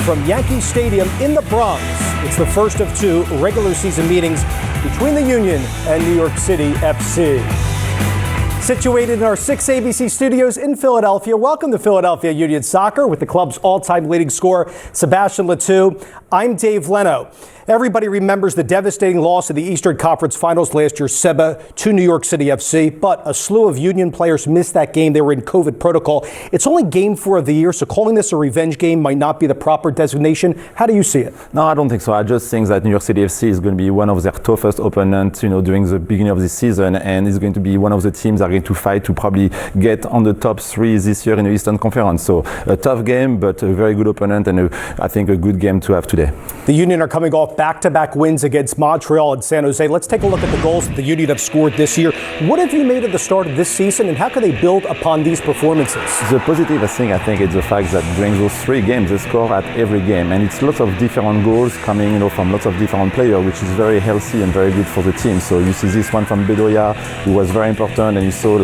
from Yankee Stadium in the Bronx. It's the first of two regular season meetings between the Union and New York City FC. Situated in our 6 ABC studios in Philadelphia, welcome to Philadelphia Union Soccer with the club's all-time leading scorer, Sebastian Letou. I'm Dave Leno. Everybody remembers the devastating loss of the Eastern Conference Finals last year, Seba, to New York City FC, but a slew of Union players missed that game. They were in COVID protocol. It's only game 4 of the year, so calling this a revenge game might not be the proper designation. How do you see it? No, I don't think so. I just think that New York City FC is going to be one of their toughest opponents, during the beginning of the season, and it's going to be one of the teams that are going to fight to probably get on the top 3 this year in the Eastern Conference. So a tough game, but a very good opponent, and I think a good game to have today. The Union are coming off back-to-back wins against Montreal and San Jose. Let's take a look at the goals that the Union have scored this year. What have you made of the start of this season, and how can they build upon these performances? The positive, I think it's the fact that during those 3 games, they score at every game, and it's lots of different goals coming, from lots of different players, which is very healthy and very good for the team. So you see this one from Bedoya, who was very important, and you saw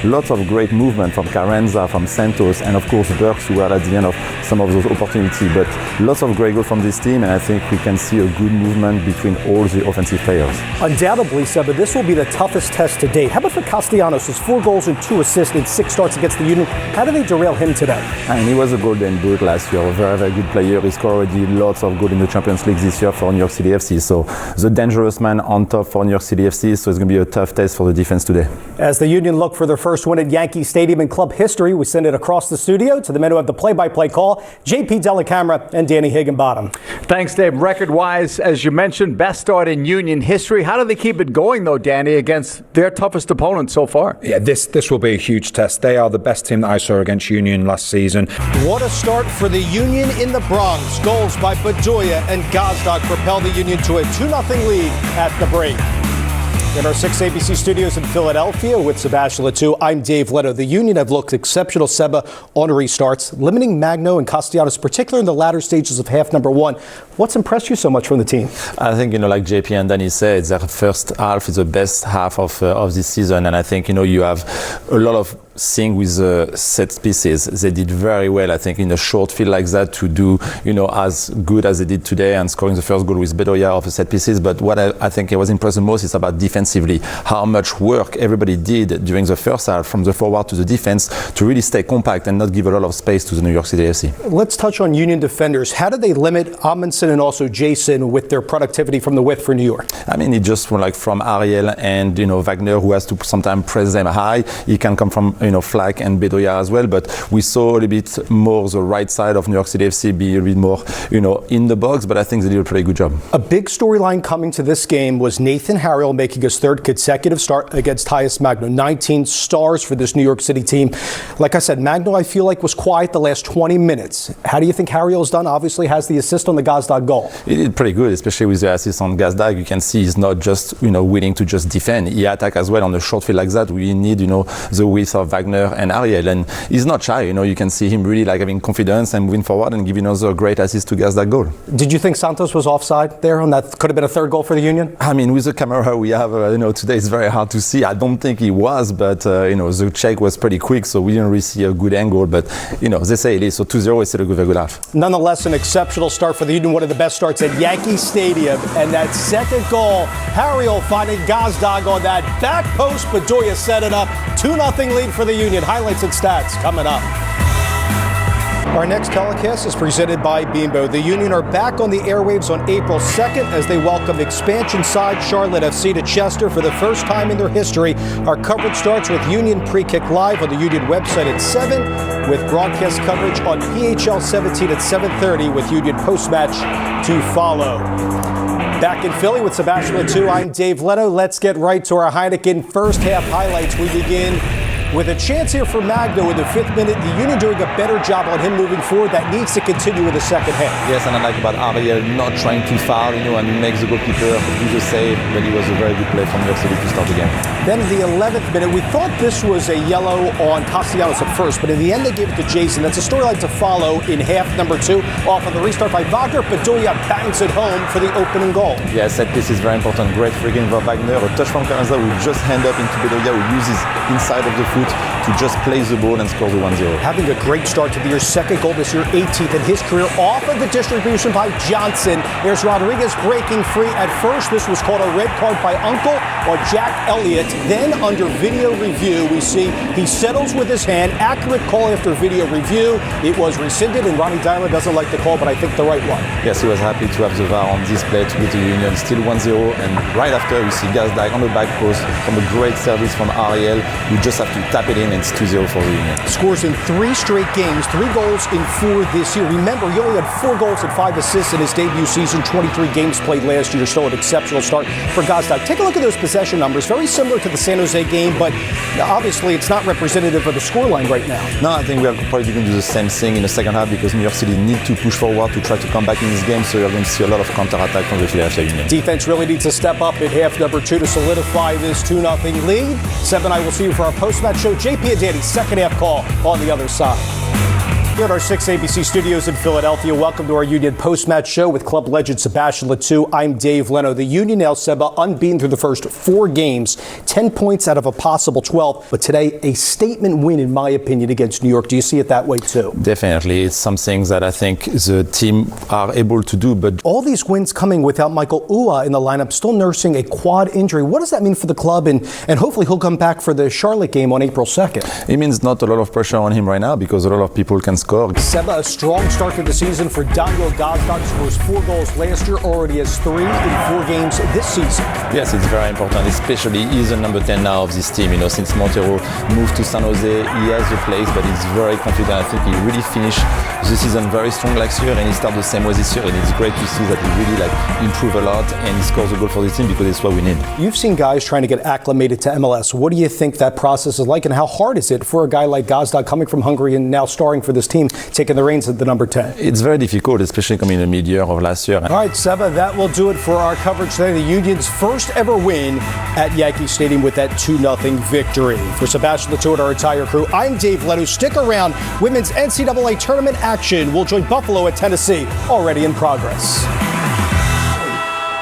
lots of great movement from Carranza, from Santos, and of course Burks, who were at the end of some of those opportunities. But lots of great goals from this team, and I think we can see a good movement between all the offensive players. Undoubtedly, Seba, this will be the toughest test to date. How about for Castellanos? His 4 goals and 2 assists in 6 starts against the Union. How do they derail him today? And he was a Golden Boot last year, a very, very good player. He scored already lots of goals in the Champions League this year for New York City FC. So the dangerous man on top for New York City FC. So it's going to be a tough test for the defense today. As the Union look for their first win at Yankee Stadium in club history, we send it across the studio to the men who have the play-by-play call, JP Delacamera and Danny Higginbottom. Thanks, Dave. Record-wise, as you mentioned, best start in Union history. How do they keep it going, though, Danny, against their toughest opponent so far? Yeah, this will be a huge test. They are the best team that I saw against Union last season. What a start for the Union in the Bronx. Goals by Bedoya and Gazdag propel the Union to a 2-0 lead at the break. In our 6 ABC studios in Philadelphia with Sebastian Letou, I'm Dave Leno. The Union have looked exceptional, Seba, on restarts, limiting Magno and Castellanos, particularly in the latter stages of half number 1. What's impressed you so much from the team? I think, like JP and Danny said, their first half is the best half of this season. And I think, you have a lot of thing with set pieces. They did very well, I think, in a short field like that to do, as good as they did today and scoring the first goal with Bedoya of the set pieces. But what I think I was impressed the most is about defensively, how much work everybody did during the first half from the forward to the defense to really stay compact and not give a lot of space to the New York City FC. Let's touch on Union defenders. How did they limit Amundsen and also Jason with their productivity from the width for New York? I mean, it just from Ariel and, Wagner, who has to sometimes press them high. He can come from, Flack and Bedoya as well, but we saw a little bit more the right side of New York City FC be a bit more, in the box, but I think they did a pretty good job. A big storyline coming to this game was Nathan Harriel making his 3rd consecutive start against Tyus Magno. 19 stars for this New York City team. Like I said, Magno, I feel like, was quiet the last 20 minutes. How do you think Harriel's done? Obviously has the assist on the Gazdag goal. He did pretty good, especially with the assist on Gazdag. You can see he's not just, willing to just defend. He attack as well on a short field like that. We need, the width of Wagner and Ariel, and he's not shy. You can see him really having confidence and moving forward and giving another great assist to Gazdag goal. Did you think Santos was offside there on that? Could have been a 3rd goal for the Union? I mean, with the camera we have, today it's very hard to see. I don't think he was, but the check was pretty quick, so we didn't really see a good angle. But they say it is. So 2-0 is still a very good half. Nonetheless, an exceptional start for the Union. One of the best starts at Yankee Stadium, and that 2nd goal, Harriel finding Gazdag on that back post. Bedoya set it up. 2-0 lead for the Union. Highlights and stats coming up. Our next telecast is presented by Bimbo. The Union are back on the airwaves on April 2nd as they welcome expansion side Charlotte FC to Chester for the first time in their history. Our coverage starts with Union Pre-Kick Live on the Union website at 7, with broadcast coverage on PHL 17 at 7:30 with Union post-match to follow. Back in Philly with Sebastian Letou, I'm Dave Leno. Let's get right to our Heineken first half highlights. We begin with a chance here for Magno in the 5th minute. The Union doing a better job on him moving forward. That needs to continue in the second half. Yes, and I like about Ariel not trying too far, and makes the goalkeeper do the save. But it was a very good play from New York City to start the game. Then in the 11th minute, we thought this was a yellow on Castellanos at first, but in the end they gave it to Jason. That's a storyline to follow in half number 2. Off on the restart by Wagner. Bedoya bangs it home for the opening goal. Yeah, set piece is very important. Great free game for Wagner. A touch from Carranza who just hand up into Bedoya, who uses inside of the foot to just play the ball and score the 1-0. Having a great start to the year, second goal this year, 18th in his career, off of the distribution by Johnson. There's Rodriguez breaking free at first. This was called a red card by Uncle or Jack Elliott. Then under video review, we see he settles with his hand. Accurate call after video review. It was rescinded, and Ronnie Diamond doesn't like the call, but I think the right one. Yes, he was happy to have the VAR on display to get the Union. Still 1-0, and right after we see Gazdag on the back post from a great service from Ariel. You just have to tap it in, and it's 2-0 for the Union. Scores in 3 straight games, 3 goals in 4 this year. Remember, he only had 4 goals and 5 assists in his debut season, 23 games played last year, so an exceptional start for Gazdag. Take a look at those possession numbers, very similar to the San Jose game, but obviously it's not representative of the scoreline right now. No, I think we are probably going to do the same thing in the second half because New York City need to push forward to try to come back in this game, so you're going to see a lot of counter-attack from the Philadelphia Union. Defense really needs to step up at half number 2 to solidify this 2-0 lead. 7, I will see you for our post-match show. JP and Danny, second half call on the other side. Here at our 6 ABC studios in Philadelphia, welcome to our Union post-match show with club legend Sebastian Letou. I'm Dave Leno. The Union now, Seba, unbeaten through the first 4 games, 10 points out of a possible 12. But today, a statement win, in my opinion, against New York. Do you see it that way, too? Definitely. It's something that I think the team are able to do. But all these wins coming without Michael Ua in the lineup, still nursing a quad injury. What does that mean for the club? And hopefully he'll come back for the Charlotte game on April 2nd. It means not a lot of pressure on him right now because a lot of people can score. Seba, a strong start to the season for Daniel Gazdag. Scores 4 goals last year, already has 3 in 4 games this season. Yes, it's very important, especially he's the number 10 now of this team. You know, since Montero moved to San Jose, he has the place, but he's very confident. I think he really finished the season very strong last year, and he started the same way this year. And it's great to see that he really improve a lot, and he scores a goal for the team because it's what we need. You've seen guys trying to get acclimated to MLS. What do you think that process is like, and how hard is it for a guy like Gazdag coming from Hungary and now starring for this team, taking the reins at the number 10? It's very difficult, especially coming in the mid-year of last year. All right, Seba, that will do it for our coverage today. The Union's first ever win at Yankee Stadium with that 2-0 victory. For Sebastian Letou and our entire crew, I'm Dave Lenou. Stick around. Women's NCAA tournament action will join Buffalo at Tennessee, already in progress.